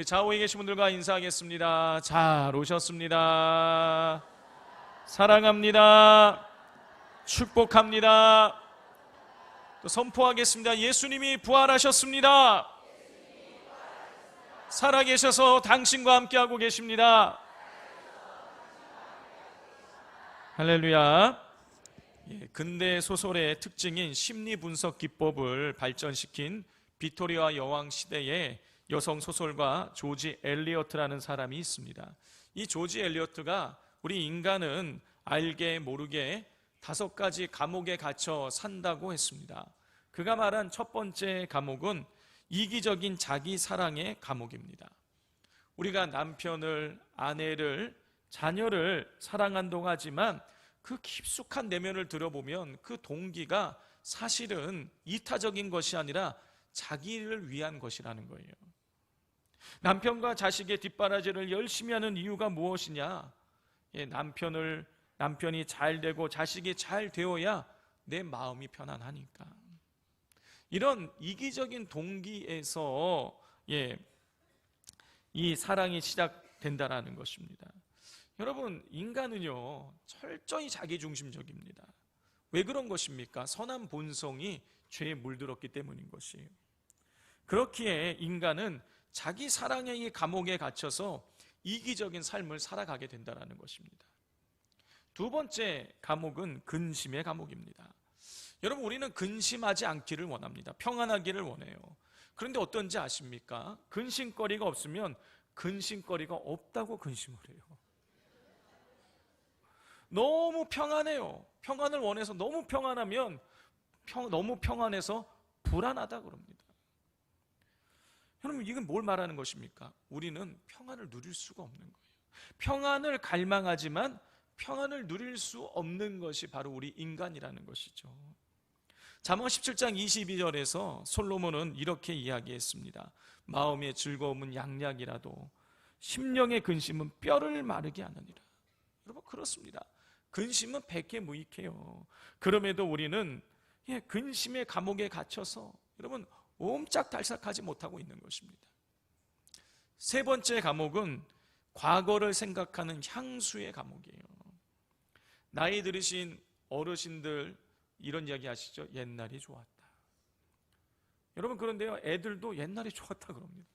우리 좌우에 계신 분들과 인사하겠습니다. 잘 오셨습니다. 사랑합니다. 축복합니다. 또 선포하겠습니다. 예수님이 부활하셨습니다. 살아계셔서 당신과 함께하고 계십니다. 할렐루야. 근대 소설의 특징인 심리분석 기법을 발전시킨 빅토리아 여왕 시대의 여성 소설가 조지 엘리어트라는 사람이 있습니다. 이 조지 엘리어트가 우리 인간은 알게 모르게 5가지 감옥에 갇혀 산다고 했습니다. 그가 말한 첫 번째 감옥은 이기적인 자기 사랑의 감옥입니다. 우리가 남편을, 아내를, 자녀를 사랑한다고 하지만 그 깊숙한 내면을 들어보면 그 동기가 사실은 이타적인 것이 아니라 자기를 위한 것이라는 거예요. 남편과 자식의 뒷바라지를 열심히 하는 이유가 무엇이냐? 남편이 잘 되고 자식이 잘 되어야 내 마음이 편안하니까. 이런 이기적인 동기에서 이 사랑이 시작된다라는 것입니다. 여러분, 인간은요 철저히 자기중심적입니다. 왜 그런 것입니까? 선한 본성이 죄에 물들었기 때문인 것이에요. 그렇기에 인간은 자기 사랑의 이 감옥에 갇혀서 이기적인 삶을 살아가게 된다는 것입니다. 두 번째 감옥은 근심의 감옥입니다. 여러분, 우리는 근심하지 않기를 원합니다. 평안하기를 원해요. 그런데 어떤지 아십니까? 근심거리가 없으면 근심거리가 없다고 근심을 해요. 너무 평안해요. 평안을 원해서 너무 평안하면 너무 평안해서 불안하다 그럽니다. 여러분, 이건 뭘 말하는 것입니까? 우리는 평안을 누릴 수가 없는 거예요. 평안을 갈망하지만 평안을 누릴 수 없는 것이 바로 우리 인간이라는 것이죠. 잠언 17장 22절에서 솔로몬은 이렇게 이야기했습니다. 마음의 즐거움은 양약이라도 심령의 근심은 뼈를 마르게 하느니라. 여러분, 그렇습니다. 근심은 백해무익해요. 그럼에도 우리는 근심의 감옥에 갇혀서 여러분 옴짝달싹하지 못하고 있는 것입니다. 세 번째 감옥은 과거를 생각하는 향수의 감옥이에요. 나이 들으신 어르신들 이런 이야기 하시죠? 옛날이 좋았다. 여러분, 그런데요, 애들도 옛날이 좋았다 그럽니다.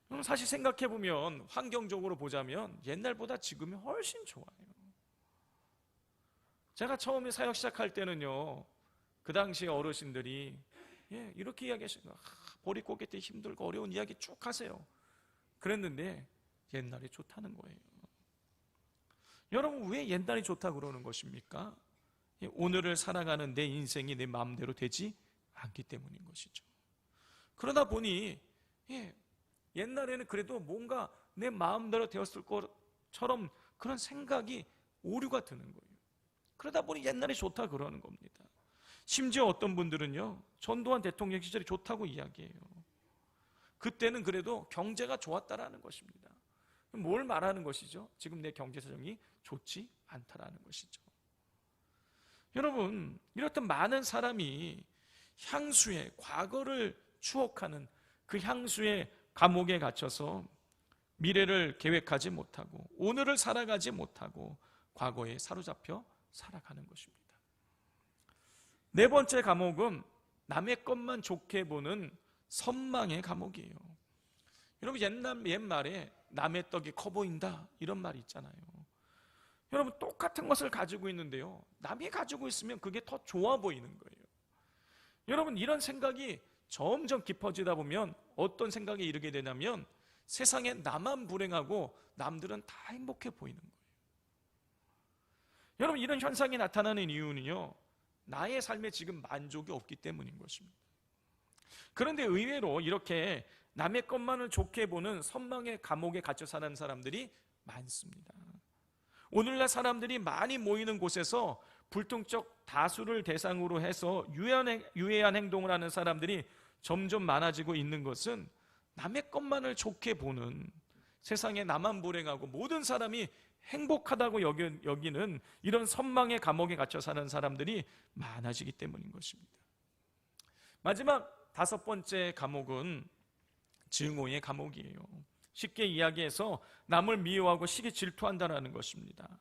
그럼 사실 생각해보면 환경적으로 보자면 옛날보다 지금이 훨씬 좋아요. 제가 처음에 사역 시작할 때는요, 그 당시에 어르신들이 이렇게 이야기하시는 거예요. 보리 꽂기 때 힘들고 어려운 이야기 쭉 하세요. 그랬는데 옛날이 좋다는 거예요. 여러분, 왜 옛날이 좋다고 그러는 것입니까? 오늘을 살아가는 내 인생이 내 마음대로 되지 않기 때문인 것이죠. 그러다 보니 옛날에는 그래도 뭔가 내 마음대로 되었을 것처럼 그런 생각이 오류가 드는 거예요. 그러다 보니 옛날이 좋다 그러는 겁니다. 심지어 어떤 분들은요, 전두환 대통령 시절이 좋다고 이야기해요. 그때는 그래도 경제가 좋았다라는 것입니다. 뭘 말하는 것이죠? 지금 내 경제 사정이 좋지 않다라는 것이죠. 여러분, 이렇듯 많은 사람이 향수의 과거를 추억하는 그 향수의 감옥에 갇혀서 미래를 계획하지 못하고 오늘을 살아가지 못하고 과거에 사로잡혀 살아가는 것입니다. 네 번째 감옥은 남의 것만 좋게 보는 선망의 감옥이에요. 여러분, 옛말에 남의 떡이 커 보인다 이런 말이 있잖아요. 여러분, 똑같은 것을 가지고 있는데요, 남이 가지고 있으면 그게 더 좋아 보이는 거예요. 여러분, 이런 생각이 점점 깊어지다 보면 어떤 생각에 이르게 되냐면 세상에 나만 불행하고 남들은 다 행복해 보이는 거예요. 여러분, 이런 현상이 나타나는 이유는요, 나의 삶에 지금 만족이 없기 때문인 것입니다. 그런데 의외로 이렇게 남의 것만을 좋게 보는 선망의 감옥에 갇혀 사는 사람들이 많습니다. 오늘날 사람들이 많이 모이는 곳에서 불통적 다수를 대상으로 해서 유해한 행동을 하는 사람들이 점점 많아지고 있는 것은 남의 것만을 좋게 보는, 세상에 나만 불행하고 모든 사람이 행복하다고 여기는 이런 선망의 감옥에 갇혀 사는 사람들이 많아지기 때문인 것입니다. 마지막 5번째 감옥은 증오의 감옥이에요. 쉽게 이야기해서 남을 미워하고 시기 질투한다는 것입니다.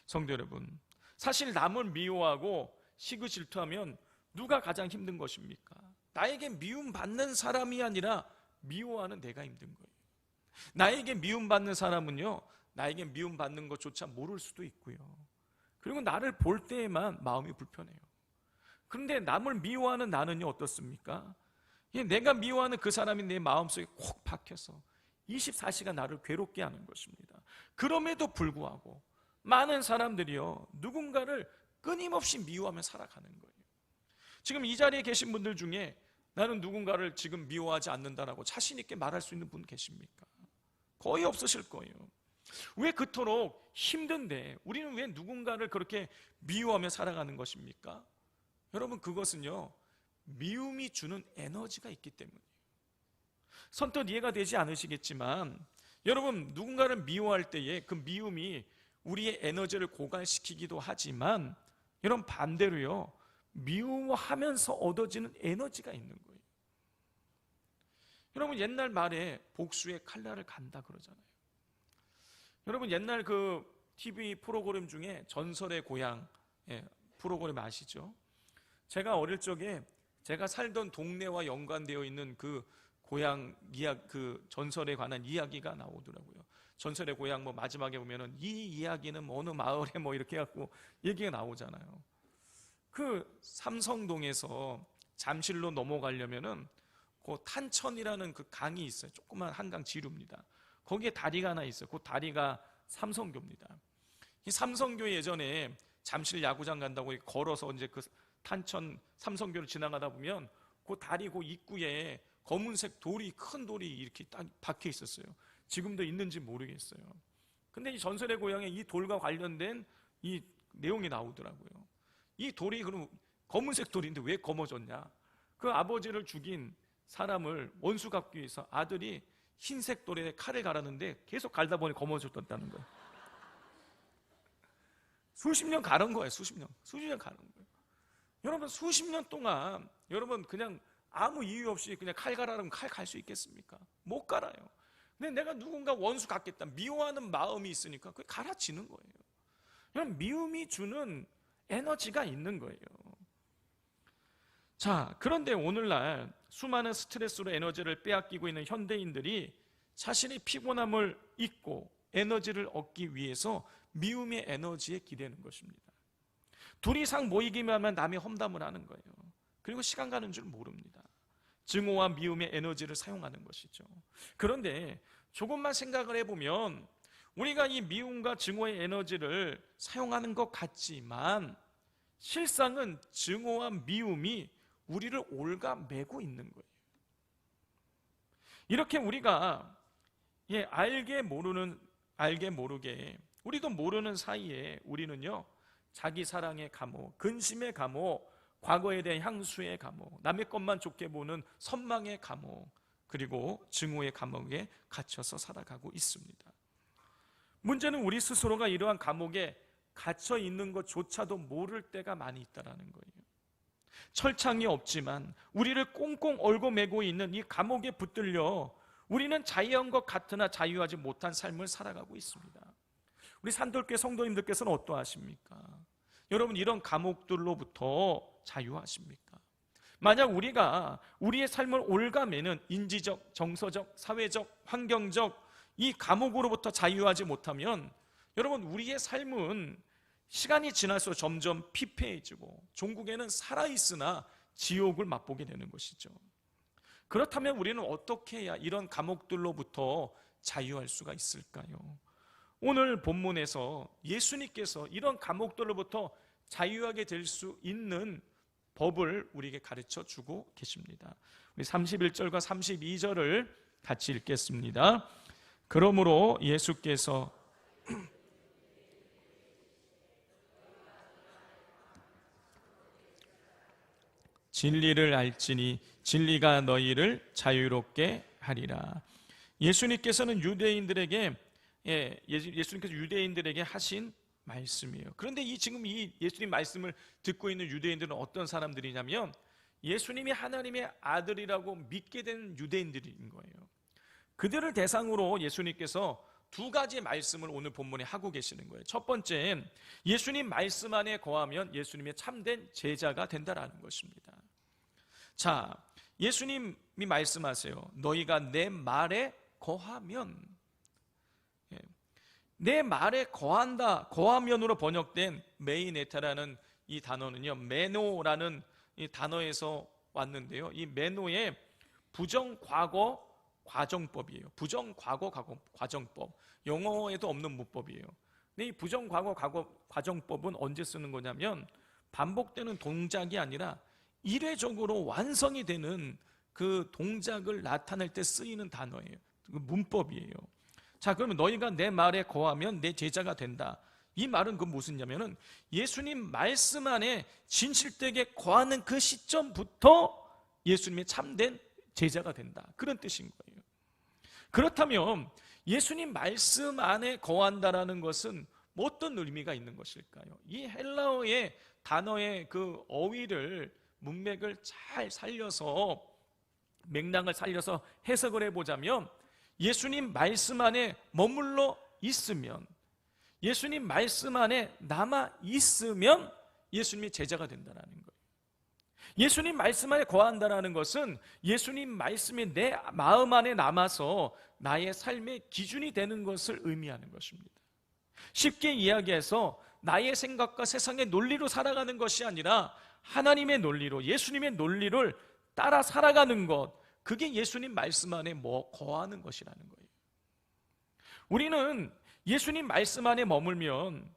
성도 여러분, 사실 남을 미워하고 시기 질투하면 누가 가장 힘든 것입니까? 나에게 미움받는 사람이 아니라 미워하는 내가 힘든 거예요. 나에게 미움받는 사람은요, 나에게 미움받는 것조차 모를 수도 있고요. 그리고 나를 볼 때에만 마음이 불편해요. 그런데 남을 미워하는 나는요, 어떻습니까? 내가 미워하는 그 사람이 내 마음속에 콕 박혀서 24시간 나를 괴롭게 하는 것입니다. 그럼에도 불구하고 많은 사람들이요, 누군가를 끊임없이 미워하며 살아가는 거예요. 지금 이 자리에 계신 분들 중에 나는 누군가를 지금 미워하지 않는다라고 자신 있게 말할 수 있는 분 계십니까? 거의 없으실 거예요. 왜 그토록 힘든데 우리는 왜 누군가를 그렇게 미워하며 살아가는 것입니까? 여러분, 그것은요, 미움이 주는 에너지가 있기 때문이에요. 선뜻 이해가 되지 않으시겠지만 여러분, 누군가를 미워할 때에 그 미움이 우리의 에너지를 고갈시키기도 하지만 여러분, 반대로요, 미워하면서 얻어지는 에너지가 있는 거예요. 여러분, 옛날 말에 복수의 칼날을 간다 그러잖아요. 여러분, 옛날 그 TV 프로그램 중에 전설의 고향, 프로그램 아시죠? 제가 어릴 적에 제가 살던 동네와 연관되어 있는 그 고향 이야기, 그 전설에 관한 이야기가 나오더라고요. 전설의 고향 뭐 마지막에 보면은 이 이야기는 뭐 어느 마을에 뭐 이렇게 갖고 얘기가 나오잖아요. 그 삼성동에서 잠실로 넘어가려면은 그 탄천이라는 그 강이 있어요. 조그만 한강 지류입니다. 거기에 다리가 하나 있어요. 그 다리가 삼성교입니다. 이 삼성교 예전에 잠실 야구장 간다고 걸어서 이제 그 탄천 삼성교를 지나가다 보면 그 다리 그 입구에 검은색 돌이, 큰 돌이 이렇게 딱 박혀 있었어요. 지금도 있는지 모르겠어요. 근데 이 전설의 고향에 이 돌과 관련된 이 내용이 나오더라고요. 이 돌이 그럼 검은색 돌인데 왜 검어졌냐? 그 아버지를 죽인 사람을 원수 갚기 위해서 아들이 흰색 돌에 칼을 갈았는데 계속 갈다 보니 검어졌다는 거예요. 수십 년 가는 거예요. 수십 년 가는 거예요. 여러분, 수십 년 동안 여러분 그냥 아무 이유 없이 그냥 칼 갈아라면 칼 갈 수 있겠습니까? 못 갈아요. 근데 내가 누군가 원수 갖겠다, 미워하는 마음이 있으니까 그게 갈아지는 거예요. 여러분, 미움이 주는 에너지가 있는 거예요. 자, 그런데 오늘날 수많은 스트레스로 에너지를 빼앗기고 있는 현대인들이 자신의 피곤함을 잊고 에너지를 얻기 위해서 미움의 에너지에 기대는 것입니다. 둘 이상 모이기만 하면 남이 험담을 하는 거예요. 그리고 시간 가는 줄 모릅니다. 증오와 미움의 에너지를 사용하는 것이죠. 그런데 조금만 생각을 해보면 우리가 이 미움과 증오의 에너지를 사용하는 것 같지만 실상은 증오와 미움이 우리를 올가매고 있는 거예요. 이렇게 우리가 알게 모르게 우리도 모르는 사이에 우리는요, 자기 사랑의 감옥, 근심의 감옥, 과거에 대한 향수의 감옥, 남의 것만 좋게 보는 선망의 감옥, 그리고 증오의 감옥에 갇혀서 살아가고 있습니다. 문제는 우리 스스로가 이러한 감옥에 갇혀 있는 것조차도 모를 때가 많이 있다는 거예요. 철창이 없지만 우리를 꽁꽁 얽어매고 있는 이 감옥에 붙들려 우리는 자유한 것 같으나 자유하지 못한 삶을 살아가고 있습니다. 우리 산돌교회 성도님들께서는 어떠하십니까? 여러분, 이런 감옥들로부터 자유하십니까? 만약 우리가 우리의 삶을 올가매는 인지적, 정서적, 사회적, 환경적 이 감옥으로부터 자유하지 못하면 여러분, 우리의 삶은 시간이 지날수록 점점 피폐해지고 종국에는 살아있으나 지옥을 맛보게 되는 것이죠. 그렇다면 우리는 어떻게 해야 이런 감옥들로부터 자유할 수가 있을까요? 오늘 본문에서 예수님께서 이런 감옥들로부터 자유하게 될 수 있는 법을 우리에게 가르쳐 주고 계십니다. 우리 31절과 32절을 같이 읽겠습니다. 그러므로 예수께서 진리를 알지니 진리가 너희를 자유롭게 하리라. 예수님께서는 예수님께서 유대인들에게 하신 말씀이에요. 그런데 지금 이 예수님 말씀을 듣고 있는 유대인들은 어떤 사람들이냐면 예수님이 하나님의 아들이라고 믿게 된 유대인들인 거예요. 그들을 대상으로 예수님께서 두 가지 말씀을 오늘 본문에 하고 계시는 거예요. 첫 번째, 예수님 말씀 안에 거하면 예수님의 참된 제자가 된다라는 것입니다. 자, 예수님이 말씀하세요. 너희가 내 말에 거하면, 내 말에 거한다, 거하면으로 번역된 메이네타라는 이 단어는요, 메노라는 이 단어에서 왔는데요, 이 메노의 부정과거 과정법이에요. 부정과거 과정법, 영어에도 없는 문법이에요. 근데 이 부정과거 과정법은 언제 쓰는 거냐면 반복되는 동작이 아니라 일회적으로 완성이 되는 그 동작을 나타낼 때 쓰이는 단어예요. 그 문법이에요. 자, 그러면 너희가 내 말에 거하면 내 제자가 된다. 이 말은 그 무슨냐면은 예수님 말씀 안에 진실되게 거하는 그 시점부터 예수님의 참된 제자가 된다. 그런 뜻인 거예요. 그렇다면 예수님 말씀 안에 거한다라는 것은 어떤 의미가 있는 것일까요? 이 헬라어의 단어의 그 어휘를, 문맥을 잘 살려서, 맥락을 살려서 해석을 해보자면 예수님 말씀 안에 머물러 있으면, 예수님 말씀 안에 남아 있으면 예수님의 제자가 된다는 거예요. 예수님 말씀 안에 거한다는 것은 예수님 말씀이 내 마음 안에 남아서 나의 삶의 기준이 되는 것을 의미하는 것입니다. 쉽게 이야기해서 나의 생각과 세상의 논리로 살아가는 것이 아니라 하나님의 논리로, 예수님의 논리를 따라 살아가는 것, 그게 예수님 말씀 안에 거하는 것이라는 거예요. 우리는 예수님 말씀 안에 머물면,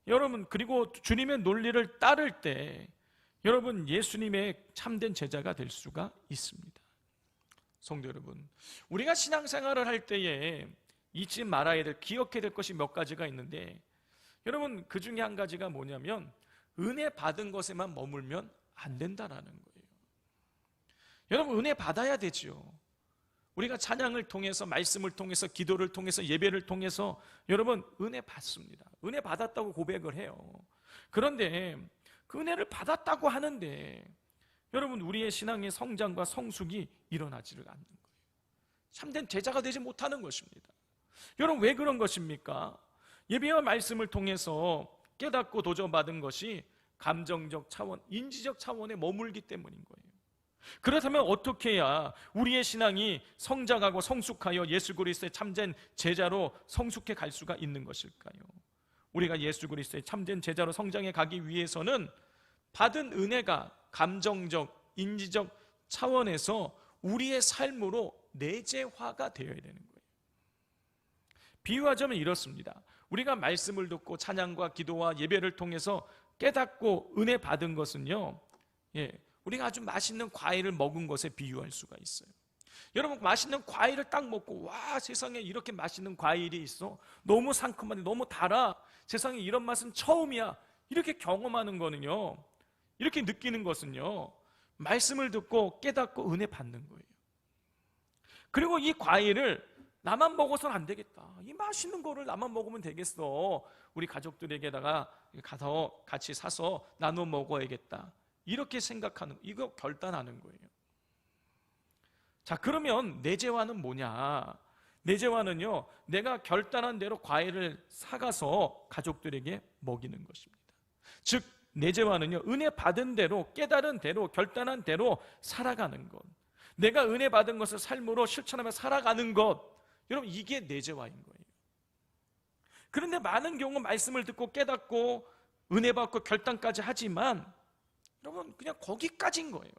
여러분, 그리고 주님의 논리를 따를 때 여러분, 예수님의 참된 제자가 될 수가 있습니다. 성도 여러분, 우리가 신앙생활을 할 때에 잊지 말아야 될, 기억해야 될 것이 몇 가지가 있는데, 여러분, 그 중에 한 가지가 뭐냐면 은혜 받은 것에만 머물면 안 된다라는 거예요. 여러분, 은혜 받아야 되죠. 우리가 찬양을 통해서, 말씀을 통해서, 기도를 통해서, 예배를 통해서 여러분 은혜 받습니다. 은혜 받았다고 고백을 해요. 그런데 그 은혜를 받았다고 하는데 여러분, 우리의 신앙의 성장과 성숙이 일어나지를 않는 거예요. 참된 제자가 되지 못하는 것입니다. 여러분, 왜 그런 것입니까? 예배와 말씀을 통해서 깨닫고 도전받은 것이 감정적 차원, 인지적 차원에 머물기 때문인 거예요. 그렇다면 어떻게 해야 우리의 신앙이 성장하고 성숙하여 예수 그리스도의 참된 제자로 성숙해 갈 수가 있는 것일까요? 우리가 예수 그리스도의 참된 제자로 성장해 가기 위해서는 받은 은혜가 감정적, 인지적 차원에서 우리의 삶으로 내재화가 되어야 되는 거예요. 비유하자면 이렇습니다. 우리가 말씀을 듣고 찬양과 기도와 예배를 통해서 깨닫고 은혜 받은 것은요, 우리가 아주 맛있는 과일을 먹은 것에 비유할 수가 있어요. 여러분, 맛있는 과일을 딱 먹고, 와, 세상에 이렇게 맛있는 과일이 있어, 너무 상큼한데 너무 달아, 세상에 이런 맛은 처음이야, 이렇게 경험하는 거는요, 이렇게 느끼는 것은요, 말씀을 듣고 깨닫고 은혜 받는 거예요. 그리고 이 과일을 나만 먹어서는 안 되겠다, 이 맛있는 거를 나만 먹으면 되겠어, 우리 가족들에게다가 가서 같이 사서 나눠 먹어야겠다, 이렇게 생각하는, 이거 결단하는 거예요. 자, 그러면 내재화는 뭐냐? 내재화는요, 내가 결단한 대로 과일을 사가서 가족들에게 먹이는 것입니다. 즉, 내재화는요, 은혜 받은 대로, 깨달은 대로, 결단한 대로 살아가는 것, 내가 은혜 받은 것을 삶으로 실천하며 살아가는 것, 여러분, 이게 내재화인 거예요. 그런데 많은 경우 말씀을 듣고 깨닫고 은혜 받고 결단까지 하지만 여러분, 그냥 거기까지인 거예요.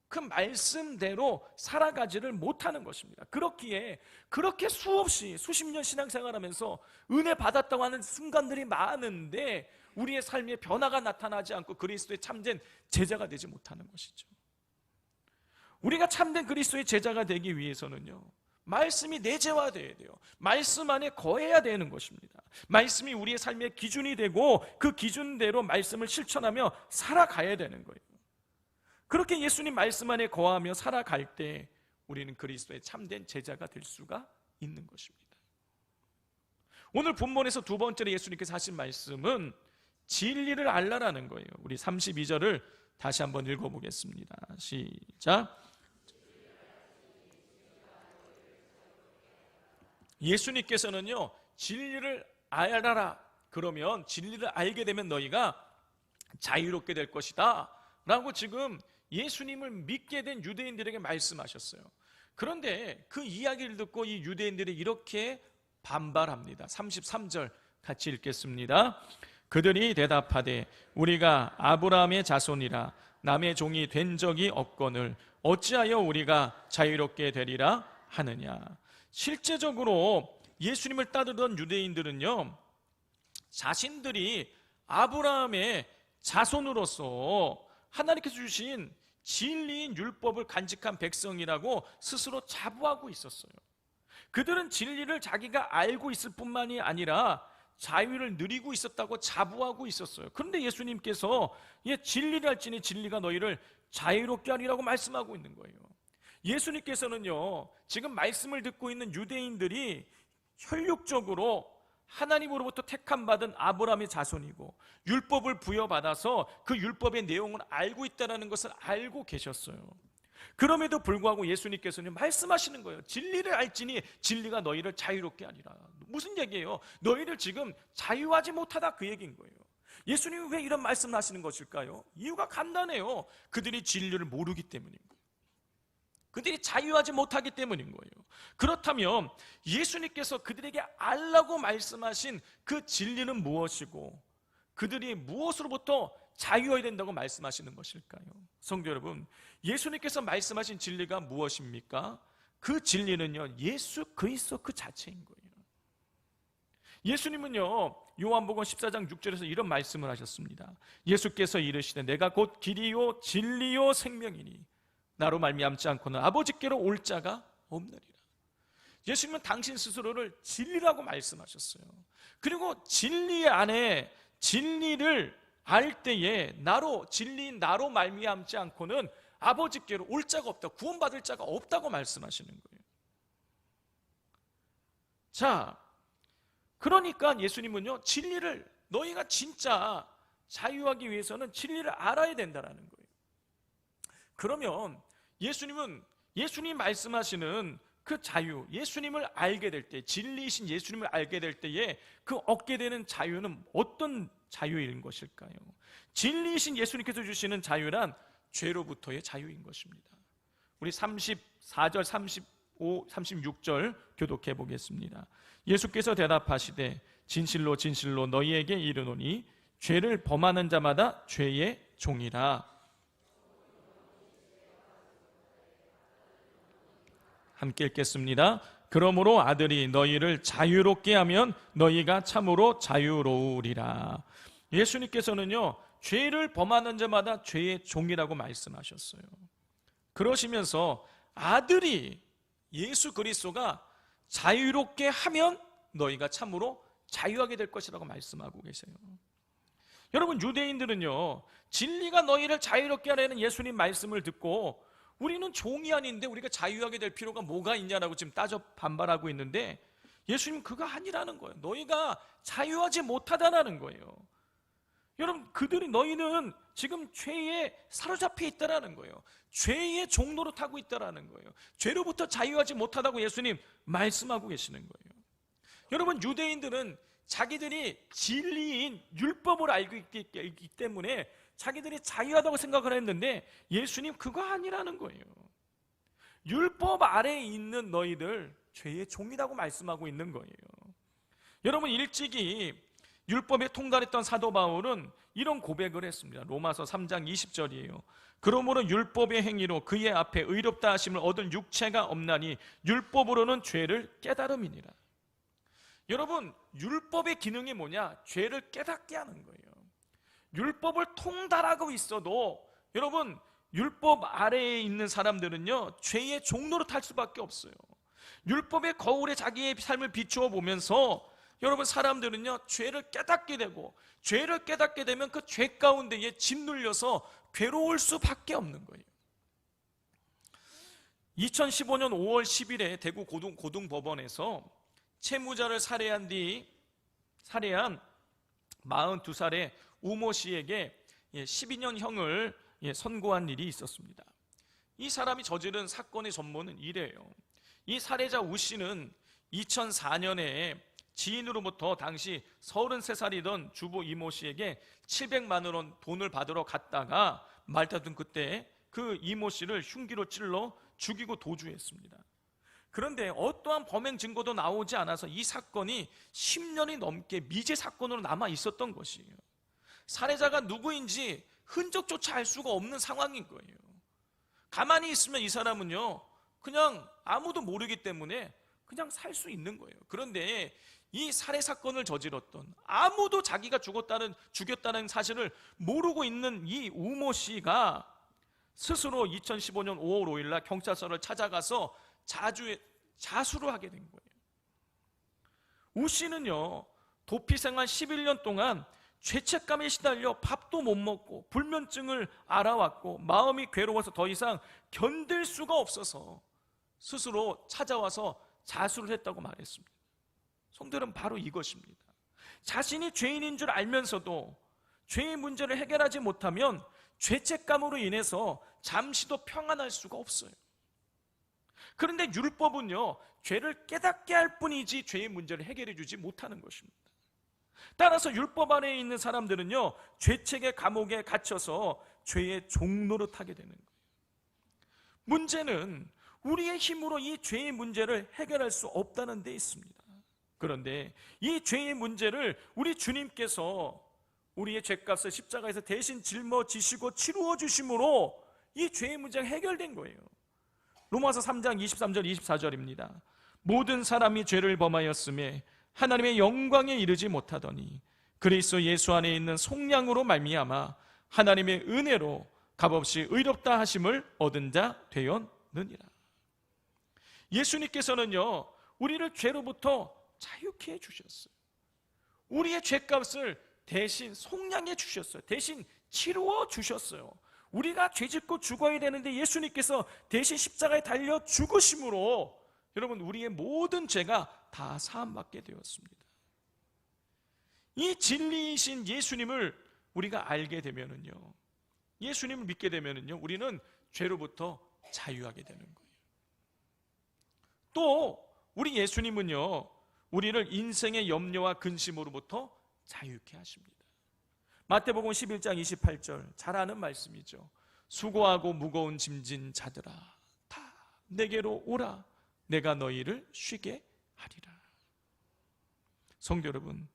그 말씀대로 살아가지를 못하는 것입니다. 그렇기에 그렇게 수없이 수십 년 신앙생활하면서 은혜 받았다고 하는 순간들이 많은데 우리의 삶에 변화가 나타나지 않고 그리스도의 참된 제자가 되지 못하는 것이죠. 우리가 참된 그리스도의 제자가 되기 위해서는요, 말씀이 내재화되어야 돼요. 말씀 안에 거해야 되는 것입니다. 말씀이 우리의 삶의 기준이 되고 그 기준대로 말씀을 실천하며 살아가야 되는 거예요. 그렇게 예수님 말씀 안에 거하며 살아갈 때 우리는 그리스도의 참된 제자가 될 수가 있는 것입니다. 오늘 본문에서 두 번째로 예수님께서 하신 말씀은 진리를 알라라는 거예요. 우리 32절을 다시 한번 읽어보겠습니다. 시작. 예수님께서는요, 진리를 알아라. 그러면 진리를 알게 되면 너희가 자유롭게 될 것이다 라고 지금 예수님을 믿게 된 유대인들에게 말씀하셨어요. 그런데 그 이야기를 듣고 이 유대인들이 이렇게 반발합니다. 33절 같이 읽겠습니다. 그들이 대답하되 우리가 아브라함의 자손이라 남의 종이 된 적이 없거늘 어찌하여 우리가 자유롭게 되리라 하느냐. 실제적으로 예수님을 따르던 유대인들은요, 자신들이 아브라함의 자손으로서 하나님께서 주신 진리인 율법을 간직한 백성이라고 스스로 자부하고 있었어요. 그들은 진리를 자기가 알고 있을 뿐만이 아니라 자유를 누리고 있었다고 자부하고 있었어요. 그런데 예수님께서 진리를 알지니 진리가 너희를 자유롭게 하리라고 말씀하고 있는 거예요. 예수님께서는요, 지금 말씀을 듣고 있는 유대인들이 혈육적으로 하나님으로부터 택함 받은 아브라함의 자손이고 율법을 부여받아서 그 율법의 내용을 알고 있다는 것을 알고 계셨어요. 그럼에도 불구하고 예수님께서는 말씀하시는 거예요. 진리를 알지니 진리가 너희를 자유롭게 하리라. 무슨 얘기예요? 너희를 지금 자유하지 못하다, 그 얘기인 거예요. 예수님이 왜 이런 말씀을 하시는 것일까요? 이유가 간단해요. 그들이 진리를 모르기 때문인 거예요. 그들이 자유하지 못하기 때문인 거예요. 그렇다면 예수님께서 그들에게 알라고 말씀하신 그 진리는 무엇이고 그들이 무엇으로부터 자유해야 된다고 말씀하시는 것일까요? 성도 여러분, 예수님께서 말씀하신 진리가 무엇입니까? 그 진리는요, 예수 그리스도 그 자체인 거예요. 예수님은요, 요한복음 14장 6절에서 이런 말씀을 하셨습니다. 예수께서 이르시되 내가 곧 길이요 진리요 생명이니 나로 말미암지 않고는 아버지께로 올 자가 없느니라. 예수님은 당신 스스로를 진리라고 말씀하셨어요. 그리고 진리 안에 진리를 알 때에 진리인 나로 말미암지 않고는 아버지께로 올 자가 없다, 구원받을 자가 없다고 말씀하시는 거예요. 자, 그러니까 예수님은요, 진리를 너희가 진짜 자유하기 위해서는 진리를 알아야 된다는 거예요. 그러면 예수님은 예수님 말씀하시는 그 자유, 예수님을 알게 될 때, 진리이신 예수님을 알게 될 때에 그 얻게 되는 자유는 어떤 자유인 것일까요? 진리이신 예수님께서 주시는 자유란 죄로부터의 자유인 것입니다. 우리 34절, 35, 36절 교독해 보겠습니다. 예수께서 대답하시되 진실로 진실로 너희에게 이르노니 죄를 범하는 자마다 죄의 종이라. 함께 읽겠습니다. 그러므로 아들이 너희를 자유롭게 하면 너희가 참으로 자유로우리라. 예수님께서는요, 죄를 범하는 자마다 죄의 종이라고 말씀하셨어요. 그러시면서 아들이 예수 그리스도가 자유롭게 하면 너희가 참으로 자유하게 될 것이라고 말씀하고 계세요. 여러분, 유대인들은요, 진리가 너희를 자유롭게 하라는 예수님 말씀을 듣고 우리는 종이 아닌데 우리가 자유하게 될 필요가 뭐가 있냐라고 지금 따져 반발하고 있는데 예수님은 그거 아니라는 거예요. 너희가 자유하지 못하다라는 거예요. 여러분, 너희는 지금 죄에 사로잡혀 있다라는 거예요. 죄의 종로로 타고 있다라는 거예요. 죄로부터 자유하지 못하다고 예수님 말씀하고 계시는 거예요. 여러분, 유대인들은 자기들이 진리인 율법을 알고 있기 때문에 자기들이 자유하다고 생각을 했는데 예수님 그거 아니라는 거예요. 율법 아래에 있는 너희들 죄의 종이라고 말씀하고 있는 거예요. 여러분, 일찍이 율법에 통달했던 사도 바울은 이런 고백을 했습니다. 로마서 3장 20절이에요. 그러므로 율법의 행위로 그의 앞에 의롭다 하심을 얻을 육체가 없나니 율법으로는 죄를 깨달음이니라. 여러분, 율법의 기능이 뭐냐? 죄를 깨닫게 하는 거예요. 율법을 통달하고 있어도 여러분, 율법 아래에 있는 사람들은요, 죄의 종로로 탈 수밖에 없어요. 율법의 거울에 자기의 삶을 비추어 보면서 여러분, 사람들은요, 죄를 깨닫게 되고, 죄를 깨닫게 되면 그 죄 가운데에 짓눌려서 괴로울 수밖에 없는 거예요. 2015년 5월 10일에 대구 고등법원에서 채무자를 살해한 42살의 우모 씨에게 12년형을 선고한 일이 있었습니다. 이 사람이 저지른 사건의 전모는 이래요. 이 살해자 우 씨는 2004년에 지인으로부터 당시 33살이던 주부 이모 씨에게 700만 원 돈을 받으러 갔다가 말다툼 끝에 그 이모 씨를 흉기로 찔러 죽이고 도주했습니다. 그런데 어떠한 범행 증거도 나오지 않아서 이 사건이 10년이 넘게 미제 사건으로 남아 있었던 것이에요. 살해자가 누구인지 흔적조차 알 수가 없는 상황인 거예요. 가만히 있으면 이 사람은요, 그냥 아무도 모르기 때문에 그냥 살 수 있는 거예요. 그런데 이 살해 사건을 저질렀던, 아무도 자기가 죽였다는 사실을 모르고 있는 이 우모 씨가 스스로 2015년 5월 5일 날 경찰서를 찾아가서 자수를 하게 된 거예요. 우 씨는요, 도피 생활 11년 동안 죄책감에 시달려 밥도 못 먹고 불면증을 알아왔고 마음이 괴로워서 더 이상 견딜 수가 없어서 스스로 찾아와서 자수를 했다고 말했습니다. 성도들은 바로 이것입니다. 자신이 죄인인 줄 알면서도 죄의 문제를 해결하지 못하면 죄책감으로 인해서 잠시도 평안할 수가 없어요. 그런데 율법은요, 죄를 깨닫게 할 뿐이지 죄의 문제를 해결해 주지 못하는 것입니다. 따라서 율법 안에 있는 사람들은요, 죄책의 감옥에 갇혀서 죄의 종로로 타게 되는 거예요. 문제는 우리의 힘으로 이 죄의 문제를 해결할 수 없다는 데 있습니다. 그런데 이 죄의 문제를 우리 주님께서 우리의 죄값을 십자가에서 대신 짊어지시고 치루어 주심으로 이 죄의 문제가 해결된 거예요. 로마서 3장 23절 24절입니다. 모든 사람이 죄를 범하였음에 하나님의 영광에 이르지 못하더니 그리스도 예수 안에 있는 속량으로 말미암아 하나님의 은혜로 값없이 의롭다 하심을 얻은 자 되었느니라. 예수님께서는요, 우리를 죄로부터 자유케 해주셨어요. 우리의 죄값을 대신 속량해 주셨어요. 대신 치루어 주셨어요. 우리가 죄짓고 죽어야 되는데 예수님께서 대신 십자가에 달려 죽으심으로 여러분, 우리의 모든 죄가 다 사함받게 되었습니다. 이 진리이신 예수님을 우리가 알게 되면은요, 예수님을 믿게 되면은요, 우리는 죄로부터 자유하게 되는 거예요. 또 우리 예수님은요, 우리를 인생의 염려와 근심으로부터 자유케 하십니다. 마태복음 11장 28절 잘 아는 말씀이죠. 수고하고 무거운 짐진 자들아 다 내게로 오라 내가 너희를 쉬게 하리라. 성도 여러분,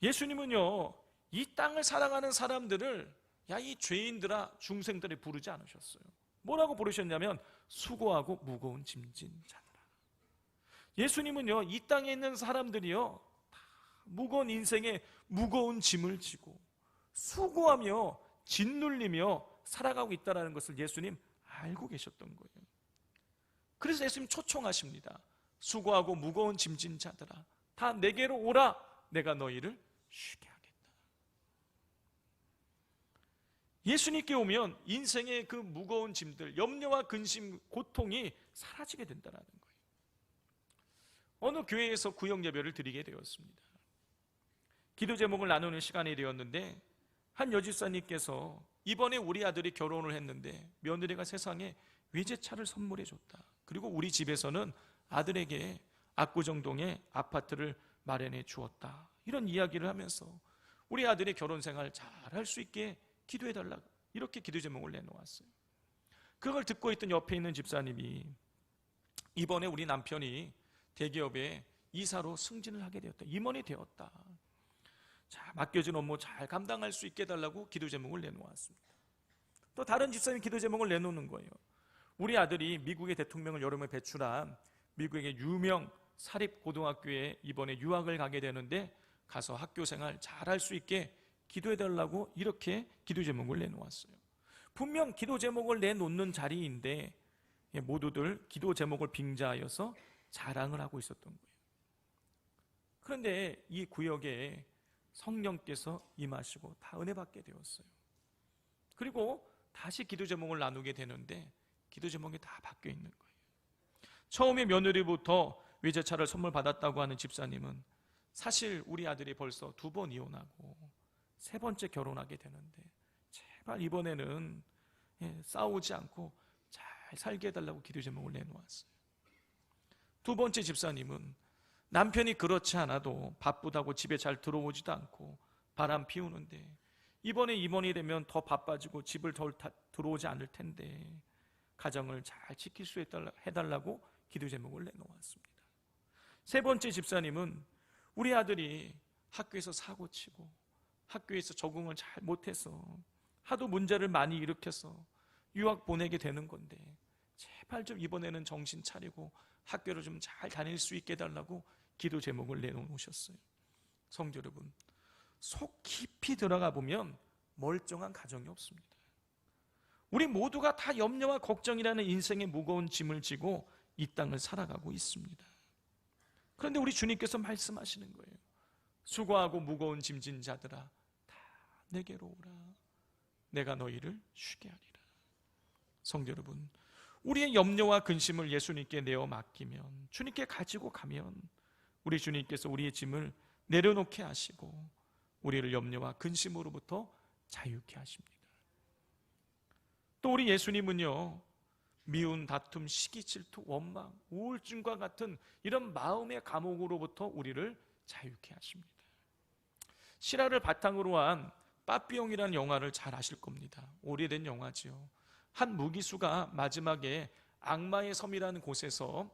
예수님은요, 이 땅을 살아가는 사람들을 야, 이 죄인들아, 중생들이 부르지 않으셨어요. 뭐라고 부르셨냐면 수고하고 무거운 짐진 자들아. 예수님은요, 이 땅에 있는 사람들이요, 다 무거운 인생에 무거운 짐을 지고 수고하며 짓눌리며 살아가고 있다는 것을 예수님 알고 계셨던 거예요. 그래서 예수님 초청하십니다. 수고하고 무거운 짐진 자들아 다 내게로 오라 내가 너희를 쉬게 하겠다. 예수님께 오면 인생의 그 무거운 짐들, 염려와 근심, 고통이 사라지게 된다는 거예요. 어느 교회에서 구역 예배를 드리게 되었습니다. 기도 제목을 나누는 시간이 되었는데 한 여집사님께서 이번에 우리 아들이 결혼을 했는데 며느리가 세상에 외제차를 선물해 줬다. 그리고 우리 집에서는 아들에게 압구정동에 아파트를 마련해 주었다. 이런 이야기를 하면서 우리 아들의 결혼 생활 잘 할 수 있게 기도해 달라고 이렇게 기도 제목을 내놓았어요. 그걸 듣고 있던 옆에 있는 집사님이 이번에 우리 남편이 대기업에 이사로 승진을 하게 되었다. 임원이 되었다. 자, 맡겨진 업무 잘 감당할 수 있게 해달라고 기도 제목을 내놓았습니다. 또 다른 집사님이 기도 제목을 내놓는 거예요. 우리 아들이 미국의 대통령을 여름에 배출한 미국의 유명 사립고등학교에 이번에 유학을 가게 되는데 가서 학교 생활 잘 할 수 있게 기도해달라고 이렇게 기도 제목을 내놓았어요. 분명 기도 제목을 내놓는 자리인데 모두들 기도 제목을 빙자하여서 자랑을 하고 있었던 거예요. 그런데 이 구역에 성령께서 임하시고 다 은혜 받게 되었어요. 그리고 다시 기도 제목을 나누게 되는데 기도 제목이 다 바뀌어 있는 거예요. 처음에 며느리부터 외제차를 선물 받았다고 하는 집사님은 사실 우리 아들이 벌써 2번 이혼하고 3번째 결혼하게 되는데 제발 이번에는 싸우지 않고 잘 살게 해달라고 기도 제목을 내놓았어요. 2번째 집사님은 남편이 그렇지 않아도 바쁘다고 집에 잘 들어오지도 않고 바람 피우는데 이번에 입원이 되면 더 바빠지고 집을 덜 들어오지 않을 텐데 가정을 잘 지킬 수 해달라고 기도 제목을 내놓았습니다. 세 번째 집사님은 우리 아들이 학교에서 사고치고 학교에서 적응을 잘 못해서 하도 문제를 많이 일으켜서 유학 보내게 되는 건데 제발 좀 이번에는 정신 차리고 학교를 좀 잘 다닐 수 있게 해달라고 기도 제목을 내놓으셨어요. 성도 여러분, 속 깊이 들어가 보면 멀쩡한 가정이 없습니다. 우리 모두가 다 염려와 걱정이라는 인생의 무거운 짐을 지고 이 땅을 살아가고 있습니다. 그런데 우리 주님께서 말씀하시는 거예요. 수고하고 무거운 짐진 자들아 다 내게로 오라. 내가 너희를 쉬게 하리라. 성도 여러분, 우리의 염려와 근심을 예수님께 내어 맡기면, 주님께 가지고 가면 우리 주님께서 우리의 짐을 내려놓게 하시고 우리를 염려와 근심으로부터 자유케 하십니다. 또 우리 예수님은요, 미운, 다툼, 시기, 질투, 원망, 우울증과 같은 이런 마음의 감옥으로부터 우리를 자유케 하십니다. 실화를 바탕으로 한 빠삐용이라는 영화를 잘 아실 겁니다. 오래된 영화지요. 한 무기수가 마지막에 악마의 섬이라는 곳에서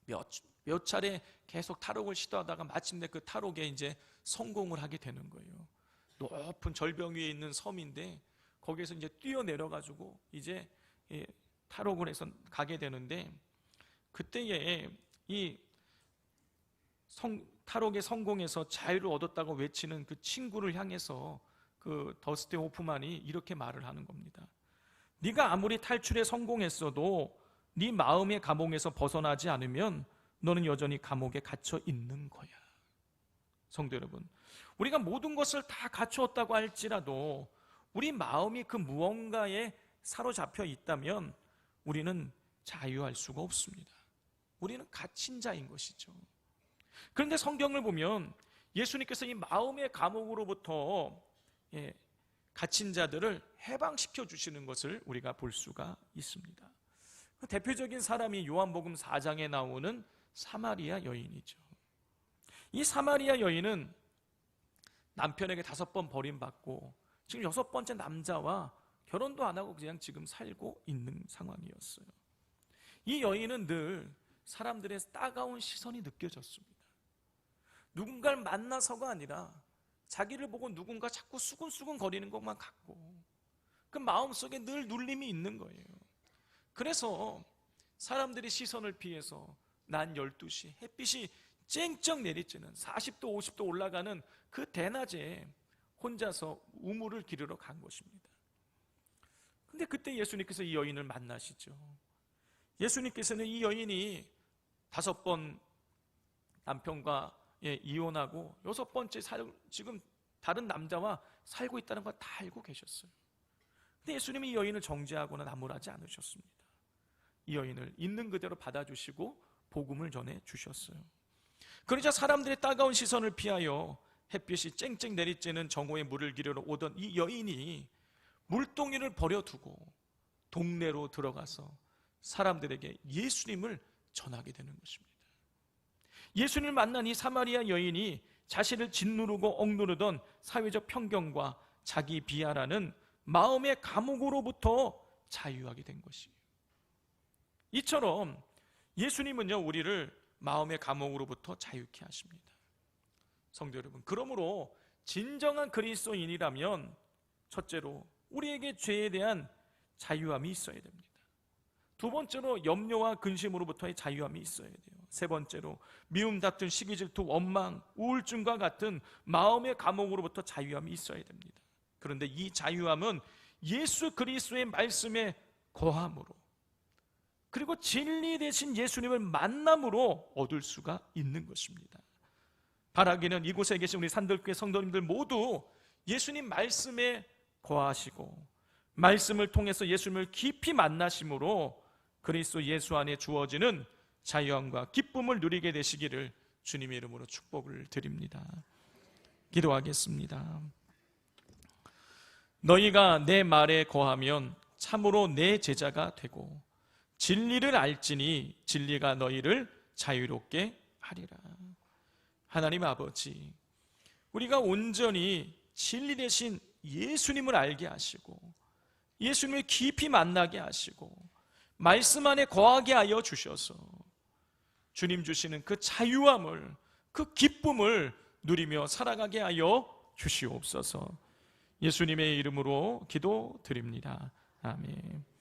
몇 차례 계속 탈옥을 시도하다가 마침내 그 탈옥에 이제 성공을 하게 되는 거예요. 높은 절벽 위에 있는 섬인데 거기에서 이제 뛰어내려가지고 이제 탈옥을 해서 가게 되는데, 그때에 이 탈옥에 성공해서 자유를 얻었다고 외치는 그 친구를 향해서 그 더스틴 호프만이 이렇게 말을 하는 겁니다. 네가 아무리 탈출에 성공했어도 네 마음의 감옥에서 벗어나지 않으면 너는 여전히 감옥에 갇혀 있는 거야. 성도 여러분, 우리가 모든 것을 다 갖추었다고 할지라도 우리 마음이 그 무언가에 사로잡혀 있다면 우리는 자유할 수가 없습니다. 우리는 갇힌 자인 것이죠. 그런데 성경을 보면 예수님께서 이 마음의 감옥으로부터 갇힌 자들을 해방시켜 주시는 것을 우리가 볼 수가 있습니다. 대표적인 사람이 요한복음 4장에 나오는 사마리아 여인이죠. 이 사마리아 여인은 남편에게 5번 버림받고 지금 6번째 남자와 결혼도 안 하고 그냥 지금 살고 있는 상황이었어요. 이 여인은 늘 사람들의 따가운 시선이 느껴졌습니다. 누군가를 만나서가 아니라 자기를 보고 누군가 자꾸 수근수근 거리는 것만 같고 그 마음속에 늘 눌림이 있는 거예요. 그래서 사람들이 시선을 피해서 난 12시 햇빛이 쨍쨍 내리쬐는 40도 50도 올라가는 그 대낮에 혼자서 우물을 기르러 간 것입니다. 근데 그때 예수님께서 이 여인을 만나시죠. 예수님께서는 이 여인이 5번 남편과 이혼하고 6번째 지금 다른 남자와 살고 있다는 걸 다 알고 계셨어요. 근데 예수님이 이 여인을 정죄하거나 나무라지 않으셨습니다. 이 여인을 있는 그대로 받아주시고 복음을 전해 주셨어요. 그러자 사람들의 따가운 시선을 피하여 햇빛이 쨍쨍 내리쬐는 정오에 물을 기르러 오던 이 여인이 물동이를 버려두고 동네로 들어가서 사람들에게 예수님을 전하게 되는 것입니다. 예수님을 만난 이 사마리아 여인이 자신을 짓누르고 억누르던 사회적 편견과 자기 비하라는 마음의 감옥으로부터 자유하게 된 것이에요. 이처럼 예수님은요, 우리를 마음의 감옥으로부터 자유케 하십니다. 성도 여러분, 그러므로 진정한 그리스도인이라면 첫째로 우리에게 죄에 대한 자유함이 있어야 됩니다. 두 번째로 염려와 근심으로부터의 자유함이 있어야 돼요. 세 번째로 미움, 다툼, 시기, 질투, 원망, 우울증과 같은 마음의 감옥으로부터 자유함이 있어야 됩니다. 그런데 이 자유함은 예수 그리스도의 말씀에 거함으로, 그리고 진리 되신 예수님을 만남으로 얻을 수가 있는 것입니다. 바라기는 이곳에 계신 우리 산들교회 성도님들 모두 예수님 말씀에 거하시고 말씀을 통해서 예수님을 깊이 만나심으로 그리스도 예수 안에 주어지는 자유함과 기쁨을 누리게 되시기를 주님의 이름으로 축복을 드립니다. 기도하겠습니다. 너희가 내 말에 거하면 참으로 내 제자가 되고 진리를 알지니 진리가 너희를 자유롭게 하리라. 하나님 아버지, 우리가 온전히 진리 되신 예수님을 알게 하시고 예수님을 깊이 만나게 하시고 말씀 안에 거하게 하여 주셔서 주님 주시는 그 자유함을, 그 기쁨을 누리며 살아가게 하여 주시옵소서. 예수님의 이름으로 기도드립니다. 아멘.